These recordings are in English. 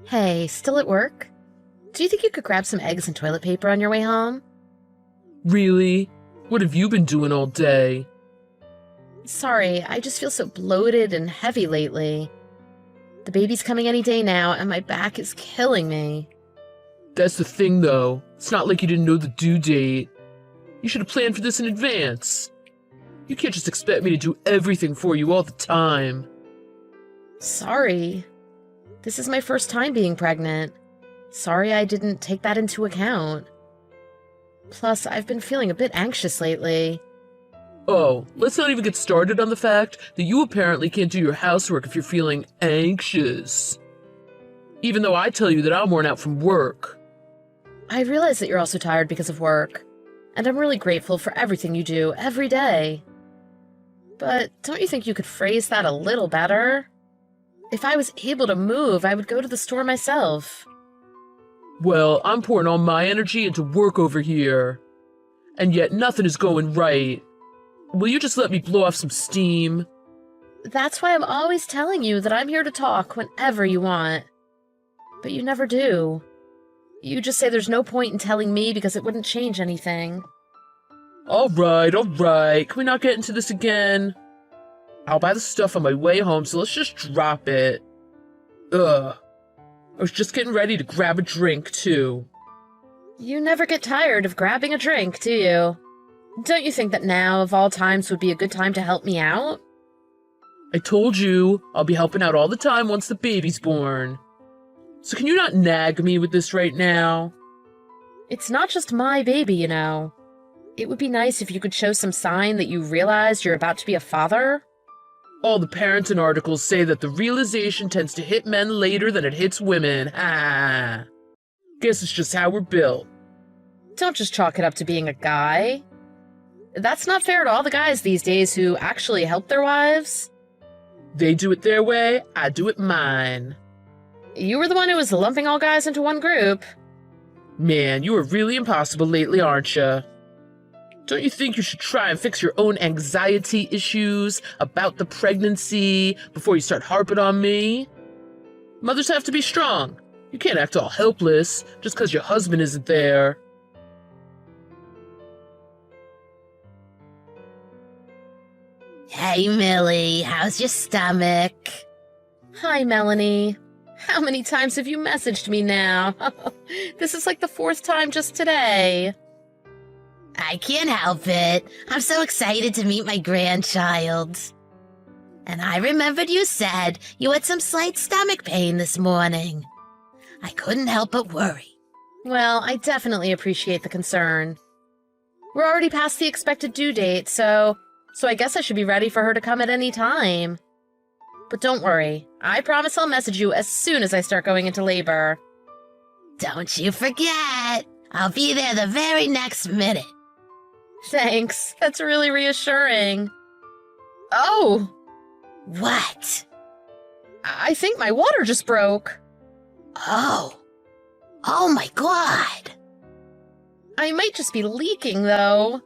Hey, still at work? Do you think you could grab some eggs and toilet paper on your way home? Really? What have you been doing all day? Sorry, I just feel so bloated and heavy lately. The baby's coming any day now, and my back is killing me. That's the thing, though. It's not like you didn't know the due date. You should have planned for this in advance. You can't just expect me to do everything for you all the time. Sorry. This is my first time being pregnant. Sorry I didn't take that into account. Plus, I've been feeling a bit anxious lately. Oh, let's not even get started on the fact that you apparently can't do your housework if you're feeling anxious. Even though I tell you that I'm worn out from work. I realize that you're also tired because of work, and I'm really grateful for everything you do every day. But don't you think you could phrase that a little better? If I was able to move, I would go to the store myself. Well, I'm pouring all my energy into work over here. And yet nothing is going right. Will you just let me blow off some steam? That's why I'm always telling you that I'm here to talk whenever you want. But you never do. You just say there's no point in telling me because it wouldn't change anything. All right. Can we not get into this again? I'll buy the stuff on my way home, so let's just drop it. Ugh. I was just getting ready to grab a drink, too. You never get tired of grabbing a drink, do you? Don't you think that now, of all times, would be a good time to help me out? I told you, I'll be helping out all the time once the baby's born. So can you not nag me with this right now? It's not just my baby, you know. It would be nice if you could show some sign that you realized you're about to be a father. All the parents and articles say that the realization tends to hit men later than it hits women. Ha! Guess it's just how we're built. Don't just chalk it up to being a guy. That's not fair to all the guys these days who actually help their wives. They do it their way, I do it mine. You were the one who was lumping all guys into one group. Man, you are really impossible lately, aren't you? Don't you think you should try and fix your own anxiety issues about the pregnancy before you start harping on me? Mothers have to be strong. You can't act all helpless just because your husband isn't there. Hey, Millie, how's your stomach? Hi, Melanie. How many times have you messaged me now? This is like the fourth time just today. I can't help it. I'm so excited to meet my grandchild. And I remembered you said you had some slight stomach pain this morning. I couldn't help but worry. Well, I definitely appreciate the concern. We're already past the expected due date, so I guess I should be ready for her to come at any time. But don't worry, I promise I'll message you as soon as I start going into labor. Don't you forget. I'll be there the very next minute. Thanks, that's really reassuring. Oh! What? I think my water just broke. Oh my God. I might just be leaking, though.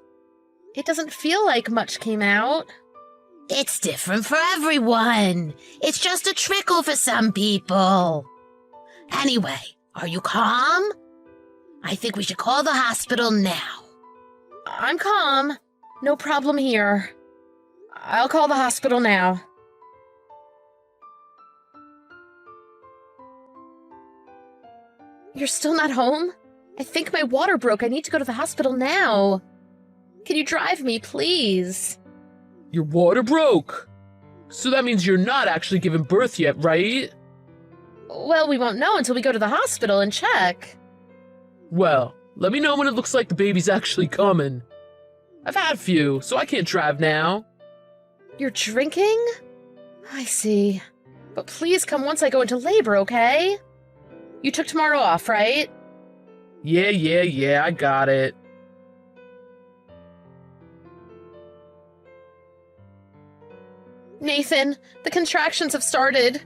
It doesn't feel like much came out. It's different for everyone. It's just a trickle for some people. Anyway, are you calm? I think we should call the hospital now. I'm calm. No problem here. I'll call the hospital now. You're still not home? I think my water broke. I need to go to the hospital now. Can you drive me, please? Your water broke. So that means you're not actually giving birth yet, right? Well, we won't know until we go to the hospital and check. Well, let me know when it looks like the baby's actually coming. I've had a few, so I can't drive now. You're drinking? I see. But please come once I go into labor, okay? You took tomorrow off, right? Yeah, I got it. Nathan, the contractions have started.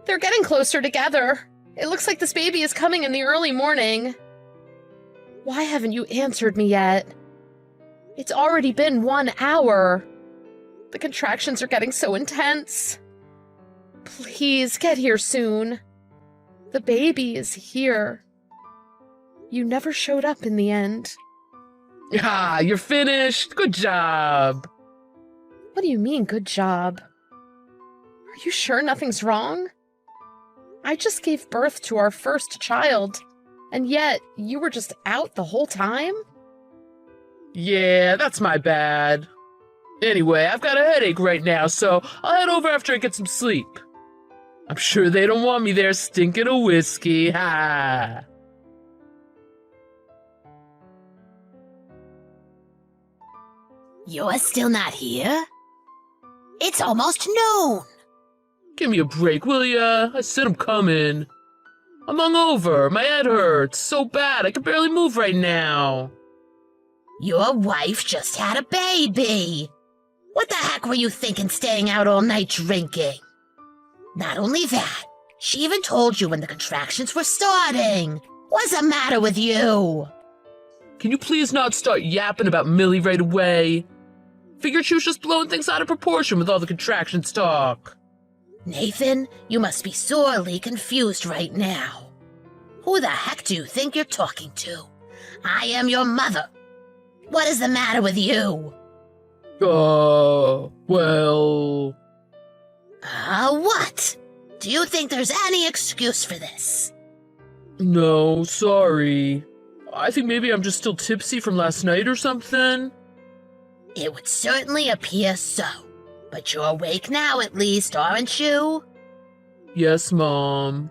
They're getting closer together. It looks like this baby is coming in the early morning. Why haven't you answered me yet? It's already been 1 hour. The contractions are getting so intense. Please, get here soon. The baby is here. You never showed up in the end. Ah, you're finished. Good job. What do you mean, good job? Are you sure nothing's wrong? I just gave birth to our first child, and yet you were just out the whole time? Yeah, that's my bad. Anyway, I've got a headache right now, so I'll head over after I get some sleep. I'm sure they don't want me there stinking of whiskey. Ha! You're still not here? It's almost noon. Give me a break, will ya? I said I'm coming. I'm hungover. My head hurts so bad I can barely move right now. Your wife just had a baby. What the heck were you thinking staying out all night drinking? Not only that, she even told you when the contractions were starting. What's the matter with you? Can you please not start yapping about Millie right away? Figured she was just blowing things out of proportion with all the contractions talk. Nathan, you must be sorely confused right now. Who the heck do you think you're talking to? I am your mother. What is the matter with you? Well... What? Do you think there's any excuse for this? No, sorry. I think maybe I'm just still tipsy from last night or something. It would certainly appear so. But you're awake now at least, aren't you? Yes, Mom.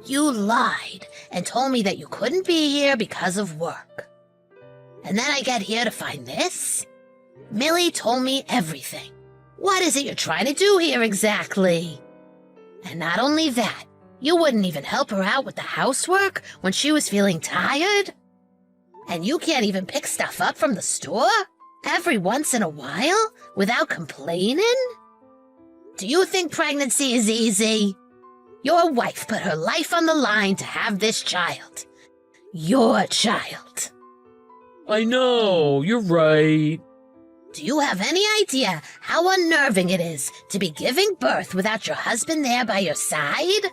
You lied and told me that you couldn't be here because of work. And then I get here to find this? Millie told me everything. What is it you're trying to do here exactly? And not only that, you wouldn't even help her out with the housework when she was feeling tired? And you can't even pick stuff up from the store every once in a while without complaining? Do you think pregnancy is easy? Your wife put her life on the line to have this child. Your child. I know, you're right. Do you have any idea how unnerving it is to be giving birth without your husband there by your side?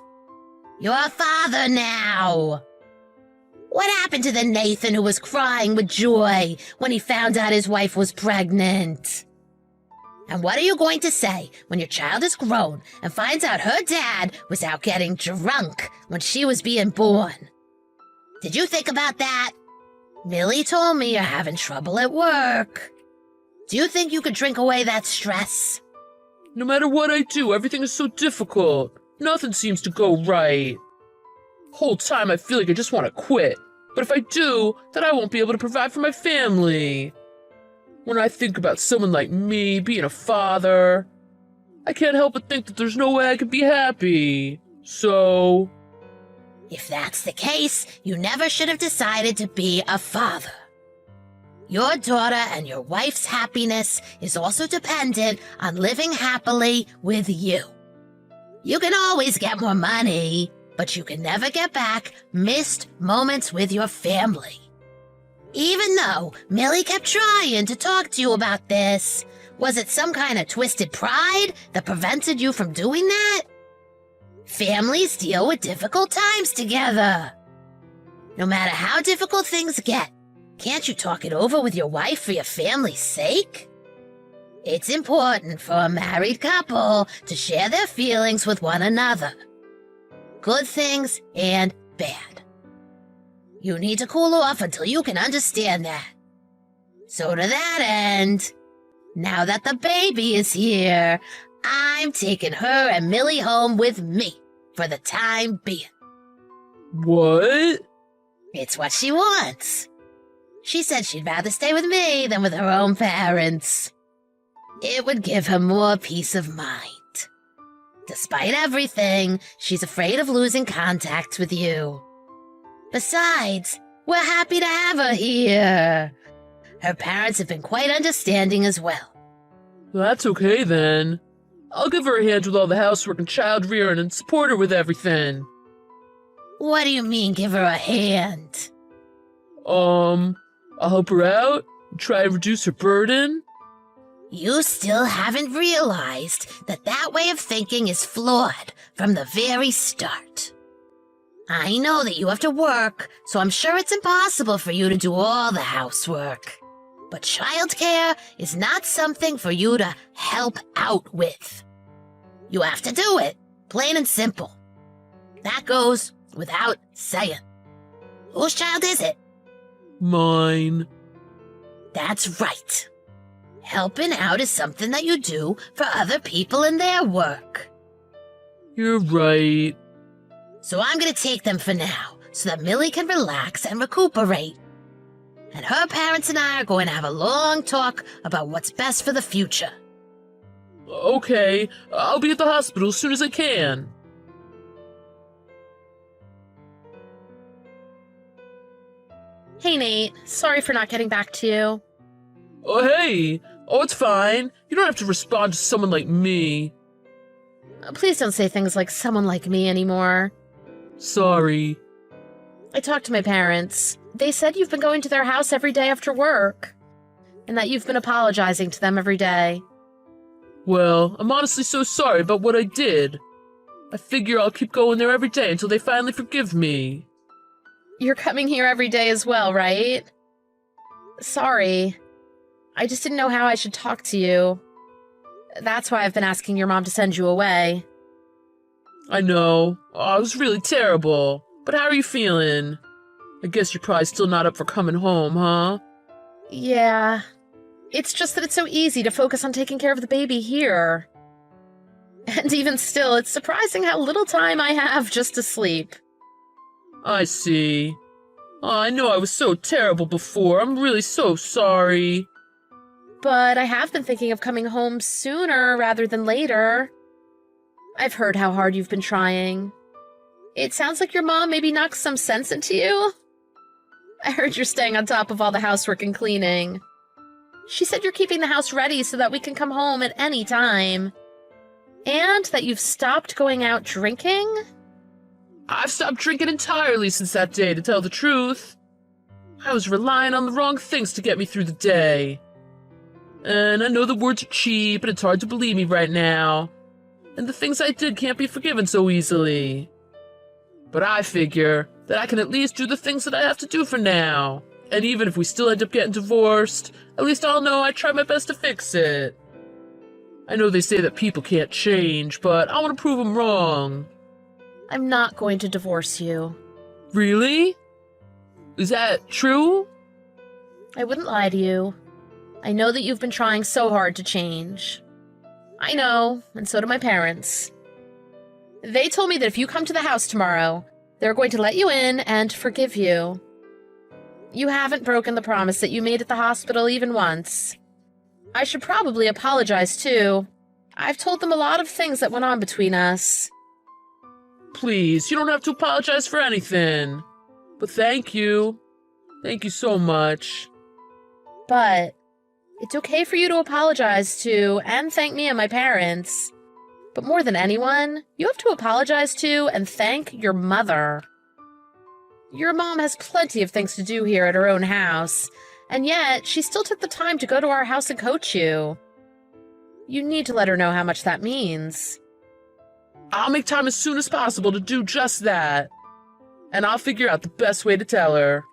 You're a father now. What happened to the Nathan who was crying with joy when he found out his wife was pregnant? And what are you going to say when your child is grown and finds out her dad was out getting drunk when she was being born? Did you think about that? Millie told me you're having trouble at work. Do you think you could drink away that stress? No matter what I do, everything is so difficult. Nothing seems to go right. Whole time I feel like I just want to quit. But if I do, then I won't be able to provide for my family. When I think about someone like me being a father, I can't help but think that there's no way I could be happy. So... If that's the case, you never should have decided to be a father. Your daughter and your wife's happiness is also dependent on living happily with you. You can always get more money, but you can never get back missed moments with your family. Even though Millie kept trying to talk to you about this, was it some kind of twisted pride that prevented you from doing that? Families deal with difficult times together. No matter how difficult things get, can't you talk it over with your wife for your family's sake? It's important for a married couple to share their feelings with one another. Good things and bad. You need to cool off until you can understand that. So to that end, now that the baby is here, I'm taking her and Millie home with me for the time being. What? It's what she wants. She said she'd rather stay with me than with her own parents. It would give her more peace of mind. Despite everything, she's afraid of losing contact with you. Besides, we're happy to have her here. Her parents have been quite understanding as well. That's okay then. I'll give her a hand with all the housework and child rearing and support her with everything. What do you mean, give her a hand? I'll help her out and try and reduce her burden. You still haven't realized that that way of thinking is flawed from the very start. I know that you have to work, so I'm sure it's impossible for you to do all the housework. But childcare is not something for you to help out with. You have to do it, plain and simple. That goes without saying. Whose child is it? Mine. That's right. Helping out is something that you do for other people in their work. You're right. So I'm going to take them for now, so that Millie can relax and recuperate. And her parents and I are going to have a long talk about what's best for the future. Okay, I'll be at the hospital as soon as I can. Hey, Nate. Sorry for not getting back to you. Oh, hey! Oh, it's fine. You don't have to respond to someone like me. Please don't say things like someone like me anymore. Sorry. I talked to my parents. They said you've been going to their house every day after work, and that you've been apologizing to them every day. Well, I'm honestly so sorry about what I did. I figure I'll keep going there every day until they finally forgive me. You're coming here every day as well, right? Sorry. I just didn't know how I should talk to you. That's why I've been asking your mom to send you away. I know. Oh, it was really terrible. But how are you feeling? I guess you're probably still not up for coming home, huh? Yeah. It's just that it's so easy to focus on taking care of the baby here. And even still, it's surprising how little time I have just to sleep. I see. Oh, I know I was so terrible before. I'm really so sorry. But I have been thinking of coming home sooner rather than later. I've heard how hard you've been trying. It sounds like your mom maybe knocked some sense into you. I heard you're staying on top of all the housework and cleaning. She said you're keeping the house ready so that we can come home at any time. And that you've stopped going out drinking? I've stopped drinking entirely since that day, to tell the truth. I was relying on the wrong things to get me through the day. And I know the words are cheap, and it's hard to believe me right now. And the things I did can't be forgiven so easily. But I figure that I can at least do the things that I have to do for now. And even if we still end up getting divorced, at least I'll know I tried my best to fix it. I know they say that people can't change, but I want to prove them wrong. I'm not going to divorce you. Really? Is that true? I wouldn't lie to you. I know that you've been trying so hard to change. I know, and so do my parents. They told me that if you come to the house tomorrow, they're going to let you in and forgive you. You haven't broken the promise that you made at the hospital even once. I should probably apologize, too. I've told them a lot of things that went on between us. Please, you don't have to apologize for anything. But thank you. Thank you so much. But it's okay for you to apologize to and thank me and my parents. But more than anyone, you have to apologize to and thank your mother. Your mom has plenty of things to do here at her own house, and yet she still took the time to go to our house and coach you. You need to let her know how much that means. I'll make time as soon as possible to do just that. And I'll figure out the best way to tell her.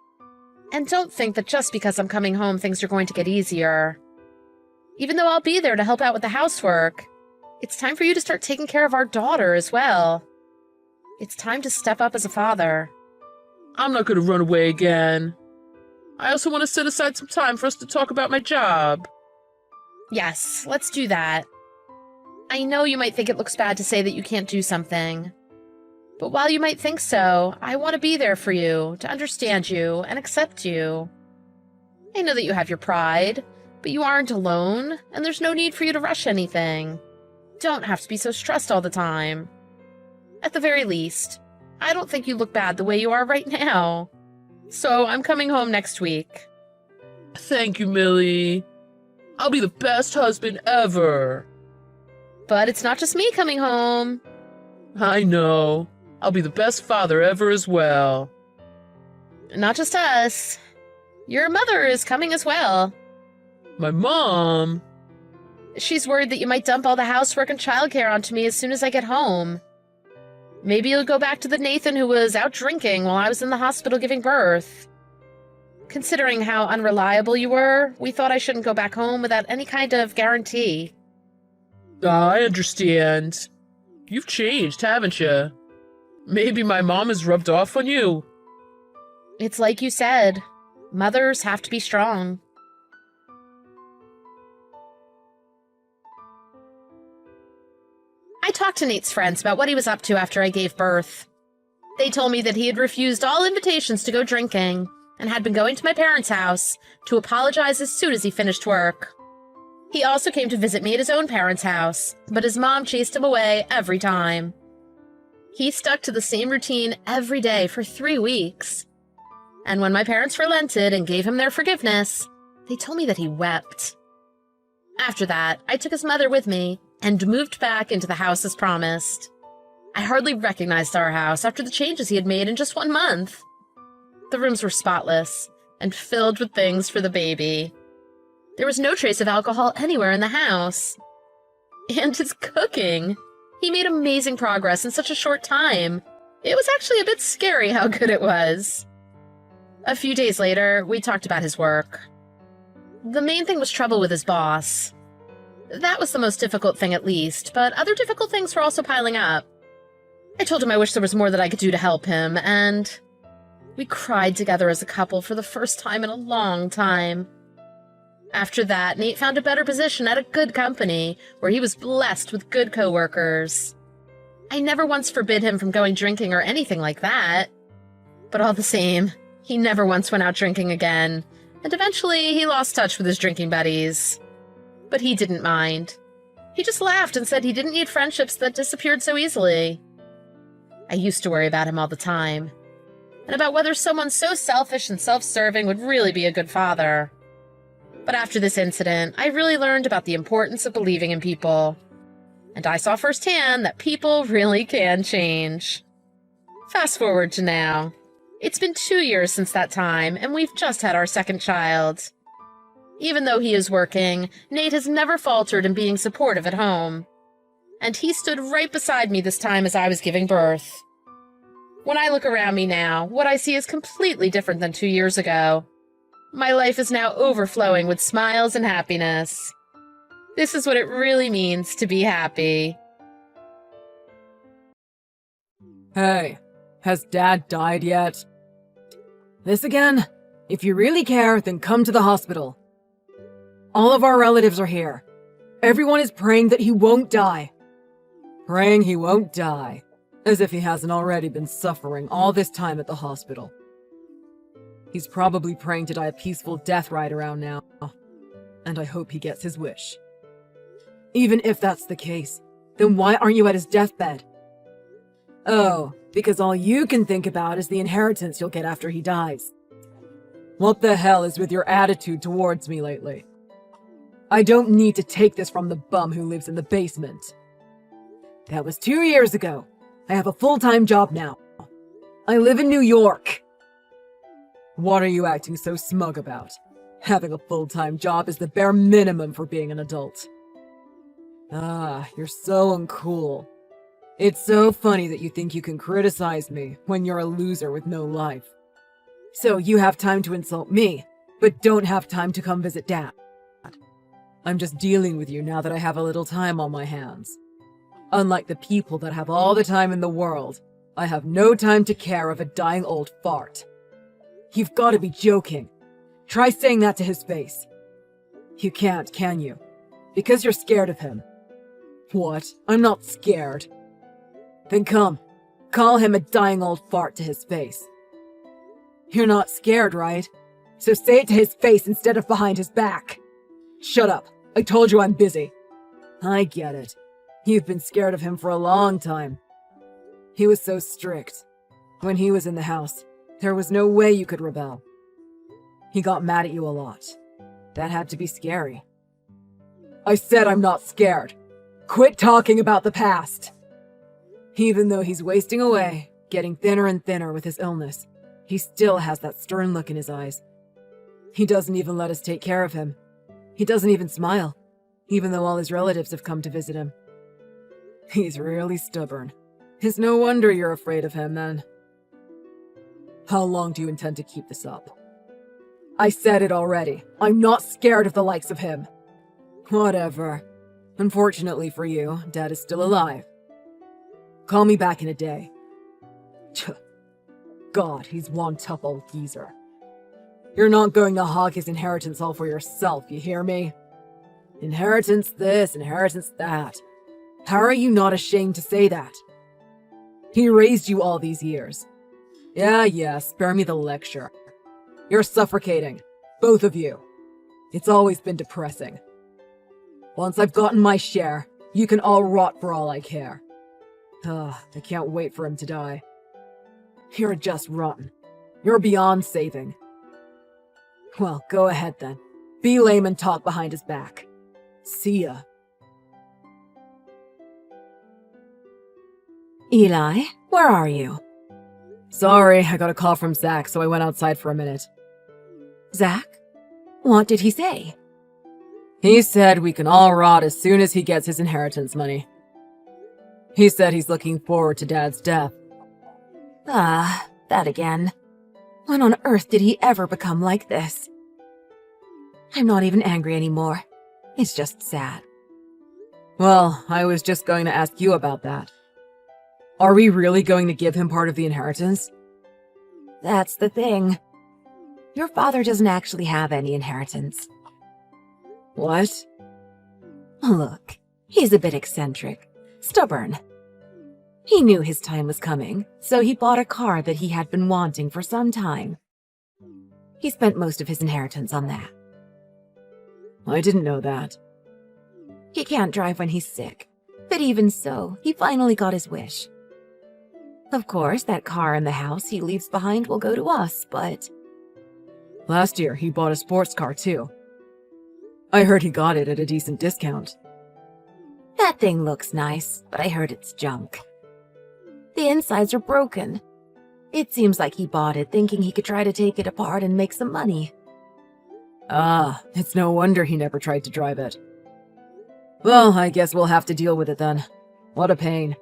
And don't think that just because I'm coming home things are going to get easier. Even though I'll be there to help out with the housework, it's time for you to start taking care of our daughter as well. It's time to step up as a father. I'm not going to run away again. I also want to set aside some time for us to talk about my job. Yes, let's do that. I know you might think it looks bad to say that you can't do something. But while you might think so, I want to be there for you, to understand you and accept you. I know that you have your pride, but you aren't alone, and there's no need for you to rush anything. Don't have to be so stressed all the time. At the very least, I don't think you look bad the way you are right now. So I'm coming home next week. Thank you, Millie. I'll be the best husband ever. But it's not just me coming home. I know. I'll be the best father ever as well. Not just us. Your mother is coming as well. My mom? She's worried that you might dump all the housework and childcare onto me as soon as I get home. Maybe you'll go back to the Nathan who was out drinking while I was in the hospital giving birth. Considering how unreliable you were, we thought I shouldn't go back home without any kind of guarantee. I understand. You've changed, haven't you? Maybe my mom has rubbed off on you. It's like you said, mothers have to be strong. I talked to Nate's friends about what he was up to after I gave birth. They told me that he had refused all invitations to go drinking and had been going to my parents' house to apologize as soon as he finished work. He also came to visit me at his own parents' house, but his mom chased him away every time. He stuck to the same routine every day for 3 weeks. And when my parents relented and gave him their forgiveness, they told me that he wept. After that, I took his mother with me and moved back into the house as promised. I hardly recognized our house after the changes he had made in just 1 month. The rooms were spotless and filled with things for the baby. There was no trace of alcohol anywhere in the house. And his cooking. He made amazing progress in such a short time. It was actually a bit scary how good it was. A few days later, we talked about his work. The main thing was trouble with his boss. That was the most difficult thing at least, but other difficult things were also piling up. I told him I wish there was more that I could do to help him, and we cried together as a couple for the first time in a long time. After that, Nate found a better position at a good company, where he was blessed with good coworkers. I never once forbid him from going drinking or anything like that. But all the same, he never once went out drinking again, and eventually he lost touch with his drinking buddies. But he didn't mind. He just laughed and said he didn't need friendships that disappeared so easily. I used to worry about him all the time, and about whether someone so selfish and self-serving would really be a good father. But after this incident, I really learned about the importance of believing in people. And I saw firsthand that people really can change. Fast forward to now. It's been 2 years since that time, and we've just had our second child. Even though he is working, Nate has never faltered in being supportive at home. And he stood right beside me this time as I was giving birth. When I look around me now, what I see is completely different than 2 years ago. My life is now overflowing with smiles and happiness. This is what it really means to be happy. Hey, has Dad died yet? This again? If you really care, then come to the hospital. All of our relatives are here. Everyone is praying that he won't die. Praying he won't die. As if he hasn't already been suffering all this time at the hospital. He's probably praying to die a peaceful death right around now. And I hope he gets his wish. Even if that's the case, then why aren't you at his deathbed? Oh, because all you can think about is the inheritance you'll get after he dies. What the hell is with your attitude towards me lately? I don't need to take this from the bum who lives in the basement. That was 2 years ago. I have a full-time job now. I live in New York. What are you acting so smug about? Having a full-time job is the bare minimum for being an adult. Ah, you're so uncool. It's so funny that you think you can criticize me when you're a loser with no life. So you have time to insult me, but don't have time to come visit Dad. I'm just dealing with you now that I have a little time on my hands. Unlike the people that have all the time in the world, I have no time to care of a dying old fart. You've got to be joking. Try saying that to his face. You can't, can you? Because you're scared of him. What? I'm not scared. Then come. Call him a dying old fart to his face. You're not scared, right? So say it to his face instead of behind his back. Shut up. I told you I'm busy. I get it. You've been scared of him for a long time. He was so strict. When he was in the house, there was no way you could rebel. He got mad at you a lot. That had to be scary. I said I'm not scared. Quit talking about the past. Even though he's wasting away, getting thinner and thinner with his illness, he still has that stern look in his eyes. He doesn't even let us take care of him. He doesn't even smile, even though all his relatives have come to visit him. He's really stubborn. It's no wonder you're afraid of him, then. How long do you intend to keep this up? I said it already. I'm not scared of the likes of him. Whatever. Unfortunately for you, Dad is still alive. Call me back in a day. God, he's one tough old geezer. You're not going to hog his inheritance all for yourself, you hear me? Inheritance this, inheritance that. How are you not ashamed to say that? He raised you all these years. Yeah, spare me the lecture. You're suffocating, both of you. It's always been depressing. Once I've gotten my share, you can all rot for all I care. I can't wait for him to die. You're just rotten. You're beyond saving. Well, go ahead then. Be lame and talk behind his back. See ya. Eli, where are you? Sorry, I got a call from Zach, so I went outside for a minute. Zach? What did he say? He said we can all rot as soon as he gets his inheritance money. He said he's looking forward to Dad's death. Ah, that again. When on earth did he ever become like this? I'm not even angry anymore. It's just sad. Well, I was just going to ask you about that. Are we really going to give him part of the inheritance? That's the thing. Your father doesn't actually have any inheritance. What? Look, he's a bit eccentric, stubborn. He knew his time was coming, so he bought a car that he had been wanting for some time. He spent most of his inheritance on that. I didn't know that. He can't drive when he's sick, but even so, he finally got his wish. Of course, that car and the house he leaves behind will go to us, but... Last year, he bought a sports car, too. I heard he got it at a decent discount. That thing looks nice, but I heard it's junk. The insides are broken. It seems like he bought it thinking he could try to take it apart and make some money. Ah, it's no wonder he never tried to drive it. Well, I guess we'll have to deal with it then. What a pain.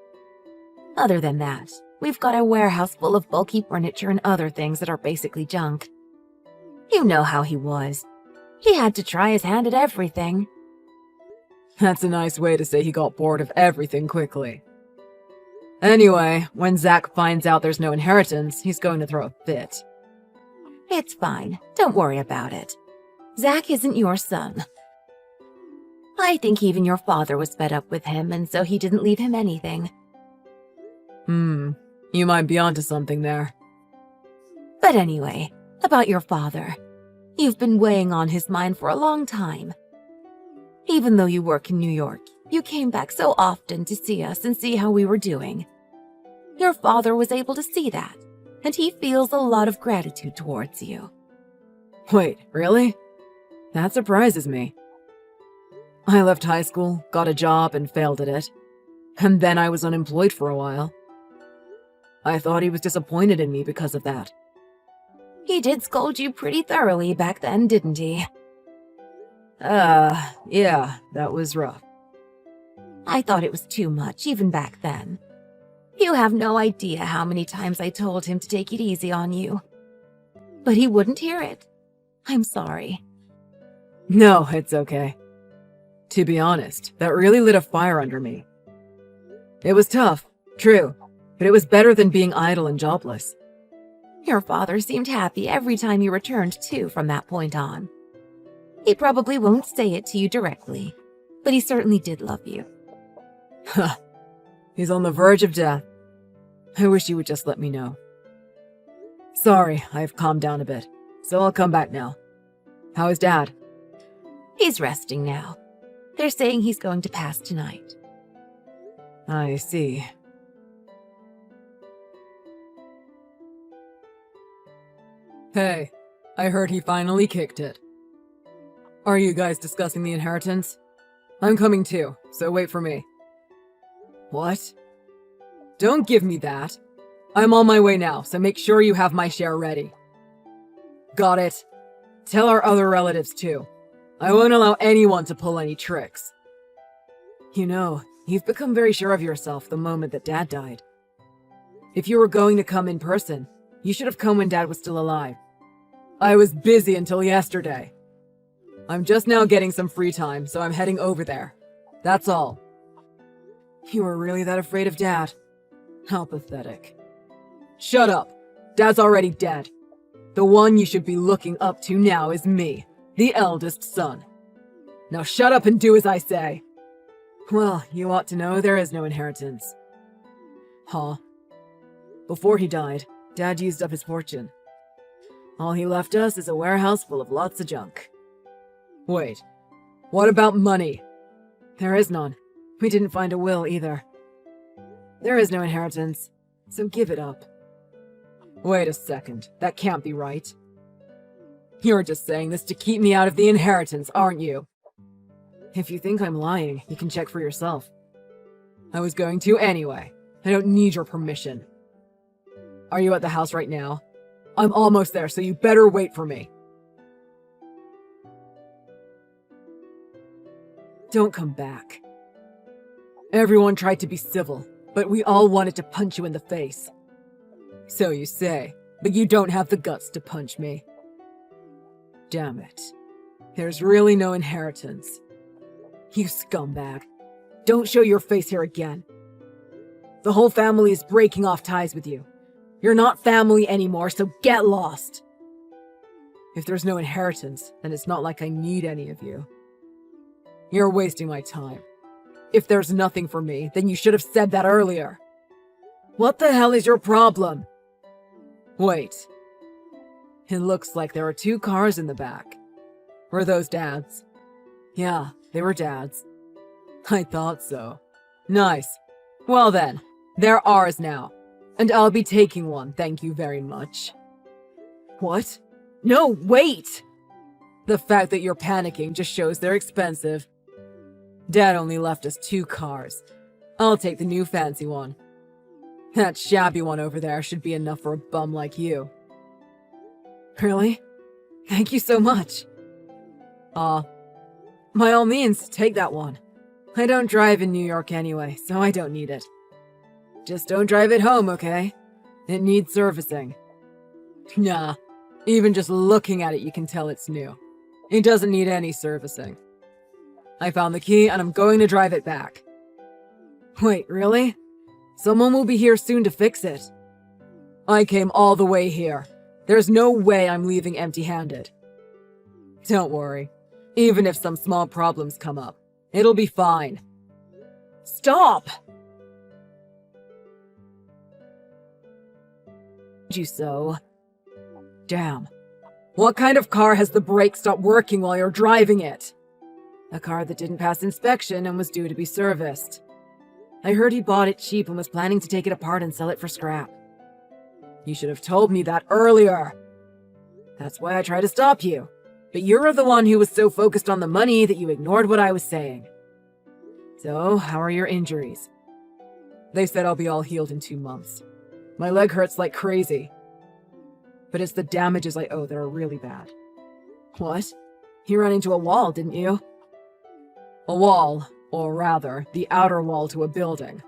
Other than that, we've got a warehouse full of bulky furniture and other things that are basically junk. You know how he was. He had to try his hand at everything. That's a nice way to say he got bored of everything quickly. Anyway, when Zach finds out there's no inheritance, he's going to throw a fit. It's fine. Don't worry about it. Zach isn't your son. I think even your father was fed up with him, and so he didn't leave him anything. You might be onto something there. But anyway, about your father. You've been weighing on his mind for a long time. Even though you work in New York, you came back so often to see us and see how we were doing. Your father was able to see that, and he feels a lot of gratitude towards you. Wait, really? That surprises me. I left high school, got a job, and failed at it. And then I was unemployed for a while. I thought he was disappointed in me because of that. He did scold you pretty thoroughly back then, didn't he? Yeah, that was rough. I thought it was too much, even back then. You have no idea how many times I told him to take it easy on you. But he wouldn't hear it. I'm sorry. No, it's okay. To be honest, that really lit a fire under me. It was tough, true, but it was better than being idle and jobless. Your father seemed happy every time you returned, too, from that point on. He probably won't say it to you directly, but he certainly did love you. Huh. He's on the verge of death. I wish he would just let me know. Sorry, I've calmed down a bit, so I'll come back now. How is Dad? He's resting now. They're saying he's going to pass tonight. I see. Hey, I heard he finally kicked it. Are you guys discussing the inheritance? I'm coming too, so wait for me. What? Don't give me that. I'm on my way now, so make sure you have my share ready. Got it. Tell our other relatives too. I won't allow anyone to pull any tricks. You know, you've become very sure of yourself the moment that Dad died. If you were going to come in person, you should have come when Dad was still alive. I was busy until yesterday. I'm just now getting some free time, so I'm heading over there. That's all. You were really that afraid of Dad? How pathetic. Shut up. Dad's already dead. The one you should be looking up to now is me, the eldest son. Now shut up and do as I say. Well, you ought to know there is no inheritance. Huh? Before he died, Dad used up his fortune. All he left us is a warehouse full of lots of junk. Wait, what about money? There is none. We didn't find a will either. There is no inheritance, so give it up. Wait a second, that can't be right. You're just saying this to keep me out of the inheritance, aren't you? If you think I'm lying, you can check for yourself. I was going to anyway. I don't need your permission. Are you at the house right now? I'm almost there, so you better wait for me. Don't come back. Everyone tried to be civil, but we all wanted to punch you in the face. So you say, but you don't have the guts to punch me. Damn it. There's really no inheritance. You scumbag. Don't show your face here again. The whole family is breaking off ties with you. You're not family anymore, so get lost. If there's no inheritance, then it's not like I need any of you. You're wasting my time. If there's nothing for me, then you should have said that earlier. What the hell is your problem? Wait. It looks like there are 2 cars in the back. Were those Dad's? Yeah, they were Dad's. I thought so. Nice. Well then, they're ours now. And I'll be taking one, thank you very much. What? No, wait! The fact that you're panicking just shows they're expensive. Dad only left us 2 cars. I'll take the new fancy one. That shabby one over there should be enough for a bum like you. Really? Thank you so much. By all means, take that one. I don't drive in New York anyway, so I don't need it. Just don't drive it home, okay? It needs servicing. Nah, even just looking at it you can tell it's new. It doesn't need any servicing. I found the key and I'm going to drive it back. Wait, really? Someone will be here soon to fix it. I came all the way here. There's no way I'm leaving empty-handed. Don't worry. Even if some small problems come up, it'll be fine. Stop! You so. Damn. What kind of car has the brake stopped working while you're driving it? A car that didn't pass inspection and was due to be serviced. I heard he bought it cheap and was planning to take it apart and sell it for scrap. You should have told me that earlier. That's why I tried to stop you. But you're the one who was so focused on the money that you ignored what I was saying. So, how are your injuries? They said I'll be all healed in 2 months. My leg hurts like crazy. But it's the damages I owe that are really bad. What? You ran into a wall, didn't you? A wall, or rather, the outer wall to a building.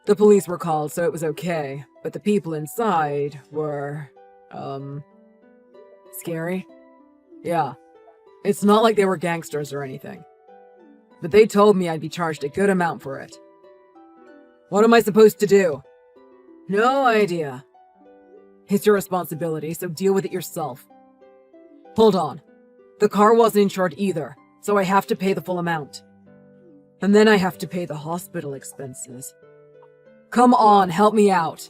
The police were called, so it was okay, but the people inside were, scary? Yeah. It's not like they were gangsters or anything. But they told me I'd be charged a good amount for it. What am I supposed to do? No idea. It's your responsibility, so deal with it yourself. Hold on. The car wasn't insured either, so I have to pay the full amount. And then I have to pay the hospital expenses. Come on, help me out.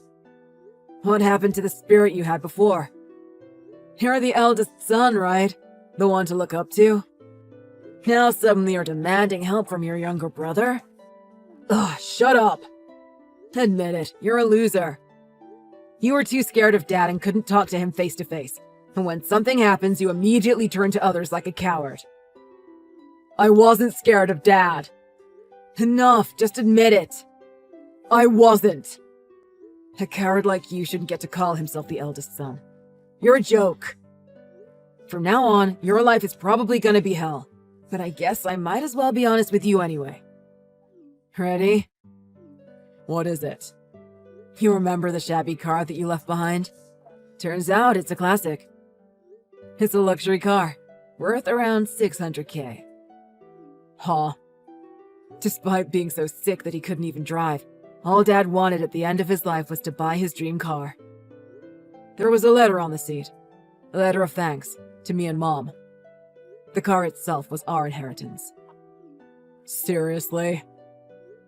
What happened to the spirit you had before? You're the eldest son, right? The one to look up to? Now suddenly you're demanding help from your younger brother? Ugh, shut up! Admit it, you're a loser. You were too scared of Dad and couldn't talk to him face to face. And when something happens, you immediately turn to others like a coward. I wasn't scared of Dad. Enough, just admit it. I wasn't. A coward like you shouldn't get to call himself the eldest son. You're a joke. From now on, your life is probably gonna be hell. But I guess I might as well be honest with you anyway. Ready? What is it? You remember the shabby car that you left behind? Turns out it's a classic. It's a luxury car, worth around 600K. Huh. Despite being so sick that he couldn't even drive, all Dad wanted at the end of his life was to buy his dream car. There was a letter on the seat. A letter of thanks to me and Mom. The car itself was our inheritance. Seriously?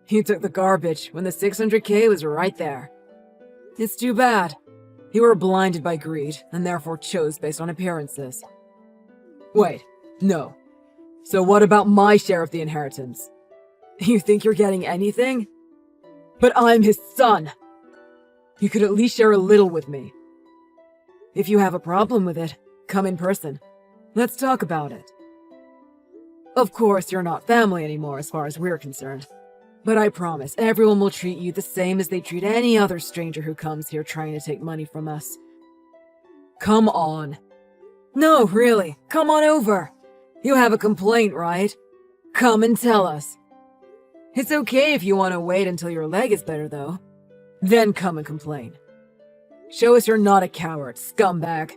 He took the garbage when the 600K was right there. It's too bad. You were blinded by greed and therefore chose based on appearances. Wait, no. So what about my share of the inheritance? You think you're getting anything? But I'm his son! You could at least share a little with me. If you have a problem with it, come in person. Let's talk about it. Of course, you're not family anymore as far as we're concerned. But I promise, everyone will treat you the same as they treat any other stranger who comes here trying to take money from us. Come on. No, really, come on over. You have a complaint, right? Come and tell us. It's okay if you want to wait until your leg is better, though. Then come and complain. Show us you're not a coward, scumbag.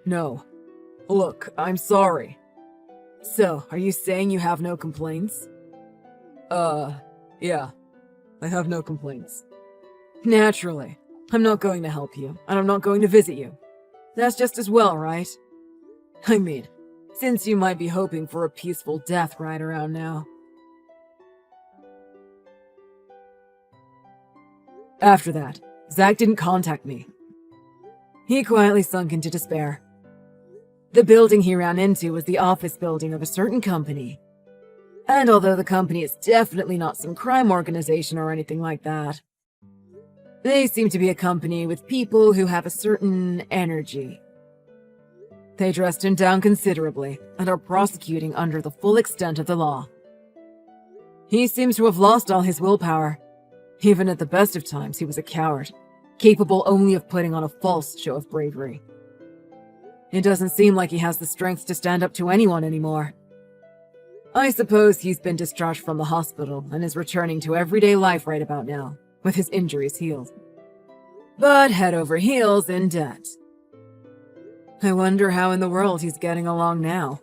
No. Look, I'm sorry. So, are you saying you have no complaints? Yeah. I have no complaints. Naturally. I'm not going to help you, and I'm not going to visit you. That's just as well, right? I mean, since you might be hoping for a peaceful death right around now. After that, Zach didn't contact me. He quietly sunk into despair. The building he ran into was the office building of a certain company. And although the company is definitely not some crime organization or anything like that, they seem to be a company with people who have a certain energy. They dressed him down considerably and are prosecuting under the full extent of the law. He seems to have lost all his willpower. Even at the best of times, he was a coward, capable only of putting on a false show of bravery. It doesn't seem like he has the strength to stand up to anyone anymore. I suppose he's been discharged from the hospital and is returning to everyday life right about now, with his injuries healed. But head over heels in debt. I wonder how in the world he's getting along now.